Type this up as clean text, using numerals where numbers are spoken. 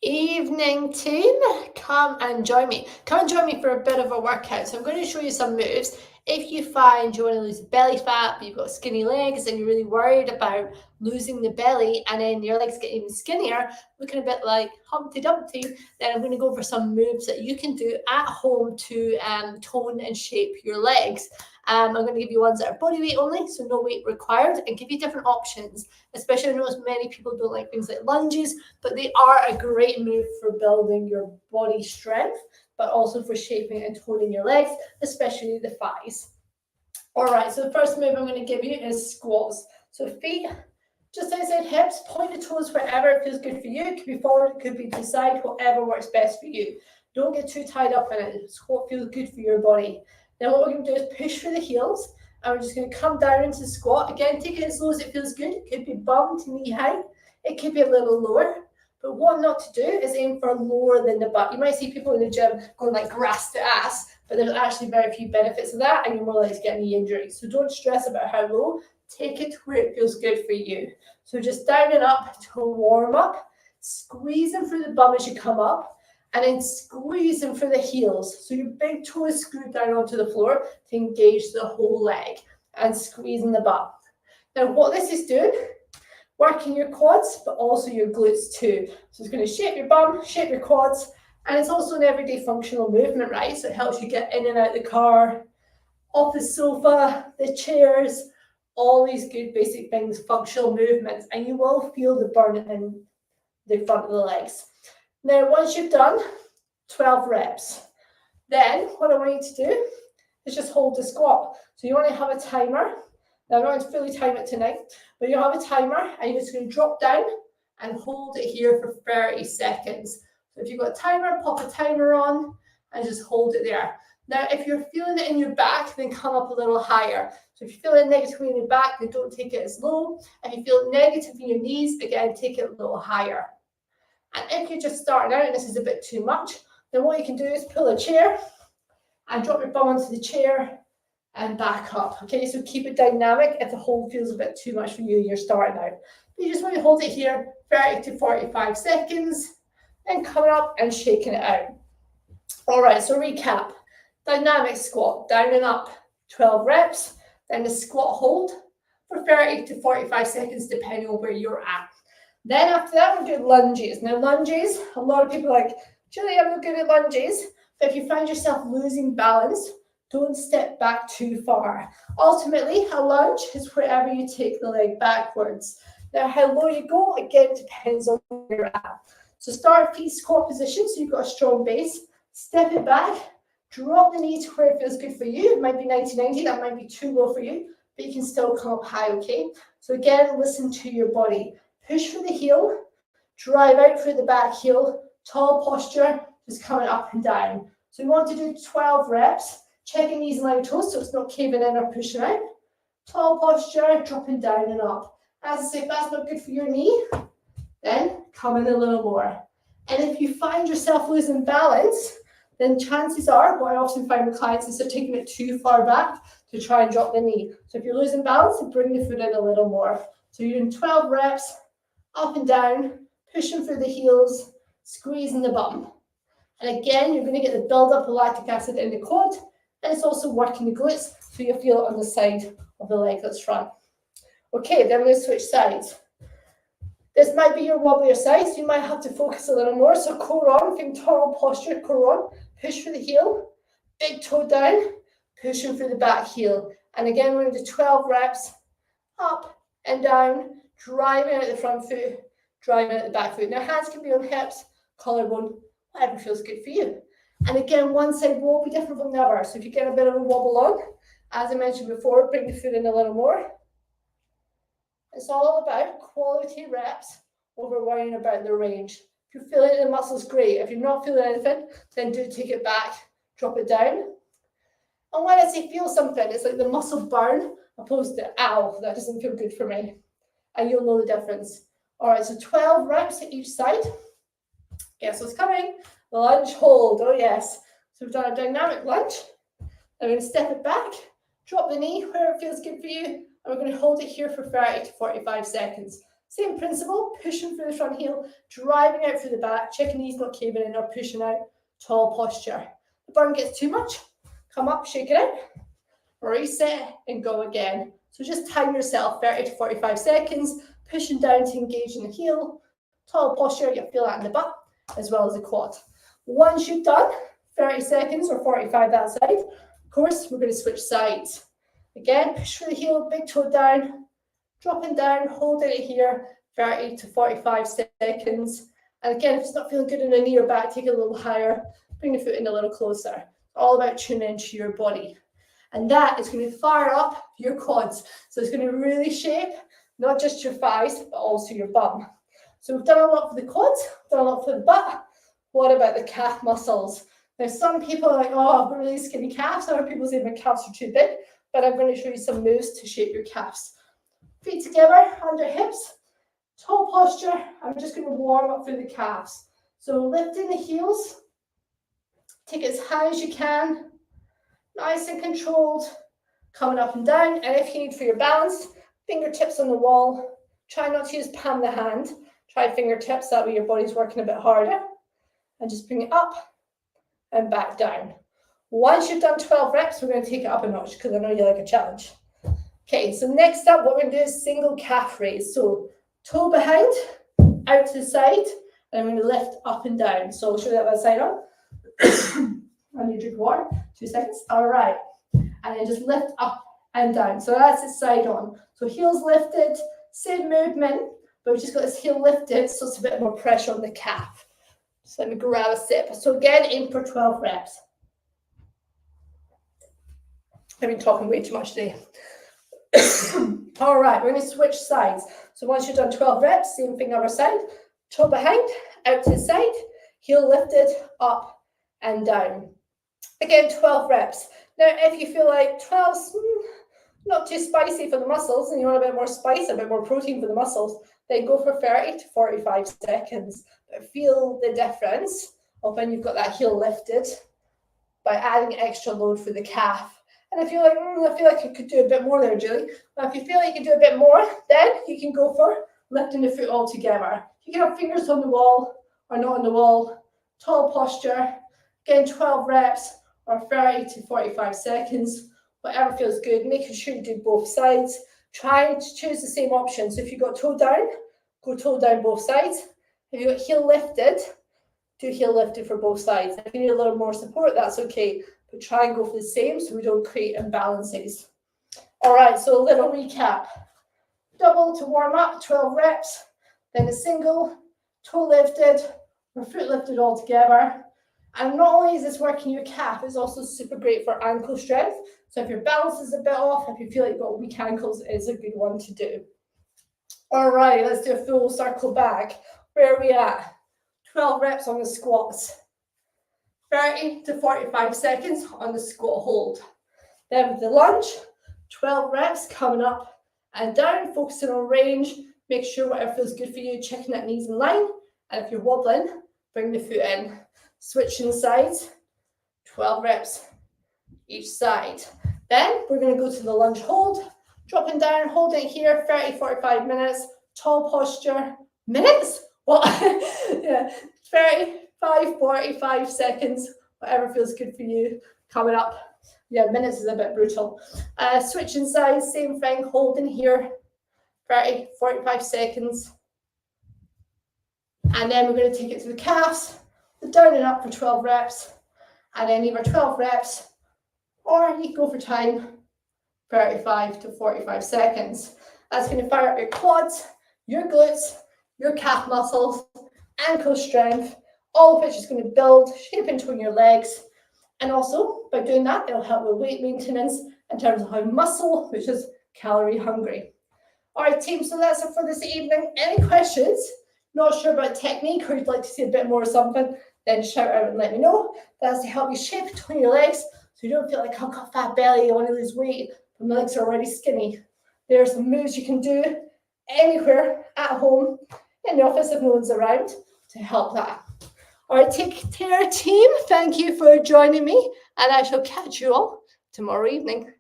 Evening team, come and join me. Come and join me for a bit of a workout. So I'm going to show you some moves. If you find you want to lose belly fat, but you've got skinny legs and you're really worried about losing the belly and then your legs get even skinnier, looking a bit like Humpty Dumpty, then I'm going to go for some moves that you can do at home to tone and shape your legs. I'm going to give you ones that are body weight only, so no weight required, and give you different options. Especially, I know many people don't like things like lunges, but they are a great move for building your body strength, but also for shaping and toning your legs, especially the thighs. All right, so the first move I'm going to give you is squats. So feet just outside hips, point the toes wherever it feels good for you. It could be forward, it could be to the side, whatever works best for you. Don't get too tied up in it. Squat feels good for your body. Then what we're going to do is push through the heels, and we're just going to come down into the squat. Again, take it as low as it feels good. It could be bum to knee height. It could be a little lower. But what not to do is aim for lower than the butt. You might see people in the gym going like grass to ass, but there's actually very few benefits of that, and you're more likely to get knee injuries. So don't stress about how low. Take it to where it feels good for you. So just down and up to warm up, squeezing through the bum as you come up, and then squeezing for the heels. So your big toe is screwed down onto the floor to engage the whole leg, and squeezing the butt. Now what this is doing, working your quads, but also your glutes too. So it's going to shape your bum, shape your quads, and it's also an everyday functional movement, right? So it helps you get in and out of the car, off the sofa, the chairs, all these good basic things, functional movements, and you will feel the burn in the front of the legs. Now, once you've done 12 reps, then what I want you to do is just hold the squat. So you want to have a timer. Now, I'm not going to fully time it tonight, but you have a timer, and you're just going to drop down and hold it here for 30 seconds. So if you've got a timer, pop a timer on and just hold it there. Now, if you're feeling it in your back, then come up a little higher. So if you feel it negatively in your back, then don't take it as low. If you feel it negative in your knees, again, take it a little higher. And if you're just starting out and this is a bit too much, then what you can do is pull a chair and drop your bum onto the chair and back up. Okay, so keep it dynamic if the hold feels a bit too much for you, you're starting out. But you just want to hold it here 30 to 45 seconds, then coming up and shaking it out. All right, so recap. Dynamic squat, down and up, 12 reps, then the squat hold for 30 to 45 seconds, depending on where you're at. Then after that, we're doing lunges. Now lunges, a lot of people are like, Julie, I'm not good at lunges. But if you find yourself losing balance, don't step back too far. Ultimately, a lunge is wherever you take the leg backwards. Now, how low you go, again, depends on where you're at. So start feet squat position, so you've got a strong base. Step it back, drop the knee to where it feels good for you. It might be 90-90, that might be too low for you, but you can still come up high, okay? So again, listen to your body. Push through the heel, drive out through the back heel, tall posture, just coming up and down. So we want to do 12 reps, checking knees and line toes so it's not caving in or pushing out. Tall posture, dropping down and up. As I say, if that's not good for your knee, then come in a little more. And if you find yourself losing balance, then chances are, what I often find with clients is they're taking it too far back to try and drop the knee. So if you're losing balance, then bring the foot in a little more. So you're doing 12 reps, up and down, pushing through the heels, squeezing the bum. And again, you're going to get the build-up of lactic acid in the quad, and it's also working the glutes, so you'll feel it on the side of the leg that's front. Okay, then we're going to switch sides. This might be your wobblier side, so you might have to focus a little more. So core on, think tall posture, core on, push through the heel, big toe down, pushing through the back heel. And again, we're going to do 12 reps, up and down, driving out the front foot, driving out the back foot. Now, hands can be on hips, collarbone, whatever feels good for you. And again, one side will be different from the other. So if you get a bit of a wobble on, as I mentioned before, bring the foot in a little more. It's all about quality reps over worrying about the range. If you're feeling the muscles, great. If you're not feeling anything, then do take it back, drop it down. And when I say feel something, it's like the muscle burn opposed to, ow, that doesn't feel good for me. And you'll know the difference. All right, so 12 reps at each side. Guess what's coming? Lunge hold, oh yes. So we've done a dynamic lunge. I'm going to step it back, drop the knee where it feels good for you, and we're going to hold it here for 30 to 45 seconds. Same principle, pushing through the front heel, driving out through the back, checking knees not caving in or pushing out, tall posture. The burn gets too much, come up, shake it out, reset and go again. So just time yourself 30 to 45 seconds, pushing down to engage in the heel, tall posture, you feel that in the butt as well as the quad. Once you've done 30 seconds or 45 that side, of course, we're going to switch sides. Again, push for the heel, big toe down, dropping down, holding it here, 30 to 45 seconds. And again, if it's not feeling good in the knee or back, take it a little higher, bring the foot in a little closer. All about tuning into your body. And that is going to fire up your quads. So it's going to really shape not just your thighs, but also your bum. So we've done a lot for the quads, done a lot for the butt. What about the calf muscles? Now, some people are like, oh, I've got really skinny calves. Other people say my calves are too big. But I'm going to show you some moves to shape your calves. Feet together, under hips, toe posture. I'm just going to warm up through the calves. So lifting the heels, take it as high as you can, nice and controlled, coming up and down. And if you need for your balance, fingertips on the wall. Try not to use palm of the hand. Try fingertips, that way your body's working a bit harder. And just bring it up and back down. Once you've done 12 reps, we're going to take it up a notch because I know you like a challenge. Okay, so next up, what we're going to do is single calf raise. So toe behind, out to the side, and I'm going to lift up and down. So I'll show you that side on. I need to drink water. 2 seconds. All right. And then just lift up and down. So that's the side on. So heels lifted, same movement, but we've just got this heel lifted, so it's a bit more pressure on the calf. So let me grab a sip. So again, aim for 12 reps. I've been talking way too much today. All right, we're going to switch sides. So once you've done 12 reps, same thing other side. Toe behind, out to the side, heel lifted, up and down. Again, 12 reps. Now, if you feel like 12's not too spicy for the muscles and you want a bit more spice, a bit more protein for the muscles, then go for 30 to 45 seconds. But feel the difference of when you've got that heel lifted by adding extra load for the calf. And if you're like, I feel like you could do a bit more there, Julie. But if you feel like you can do a bit more, then you can go for lifting the foot all together. You can have fingers on the wall or not on the wall. Tall posture. Again, 12 reps or 30 to 45 seconds. Whatever feels good. Making sure you do both sides. Try to choose the same option. So if you've got toe down, go toe down both sides. If you've got heel lifted, do heel lifted for both sides. If you need a little more support, that's okay. But try and go for the same so we don't create imbalances. All right, so a little recap. Double to warm up, 12 reps. Then a single, toe lifted, or foot lifted all together. And not only is this working your calf, it's also super great for ankle strength. So if your balance is a bit off, if you feel like you've got weak ankles, it's a good one to do. All right, let's do a full circle back. Where are we at? 12 reps on the squats. 30 to 45 seconds on the squat hold. Then with the lunge, 12 reps coming up and down, focusing on range. Make sure whatever feels good for you, checking that knees in line. And if you're wobbling, bring the foot in. Switching sides, 12 reps each side. Then we're going to go to the lunge hold, dropping down, holding it here, 30, 45 minutes, tall posture. Minutes? What? Yeah, 35, 45 seconds, whatever feels good for you. Coming up. Yeah, minutes is a bit brutal. Switching sides, same thing, holding here, 30, 45 seconds. And then we're going to take it to the calves, down and up for 12 reps. And then either 12 reps, or you can go for time, 35 to 45 seconds. That's going to fire up your quads, your glutes, your calf muscles, ankle strength, all of which is going to build, shape into your legs. And also, by doing that, it'll help with weight maintenance in terms of how muscle, which is calorie hungry. All right, team, so that's it for this evening. Any questions? Not sure about technique, or you'd like to see a bit more of something, then shout out and let me know. That's to help you shape between your legs, so you don't feel like, I've got a fat belly, I want to lose weight, but my legs are already skinny. There are some moves you can do anywhere, at home, in the office if no one's around, to help that. All right, take care, team. Thank you for joining me, and I shall catch you all tomorrow evening.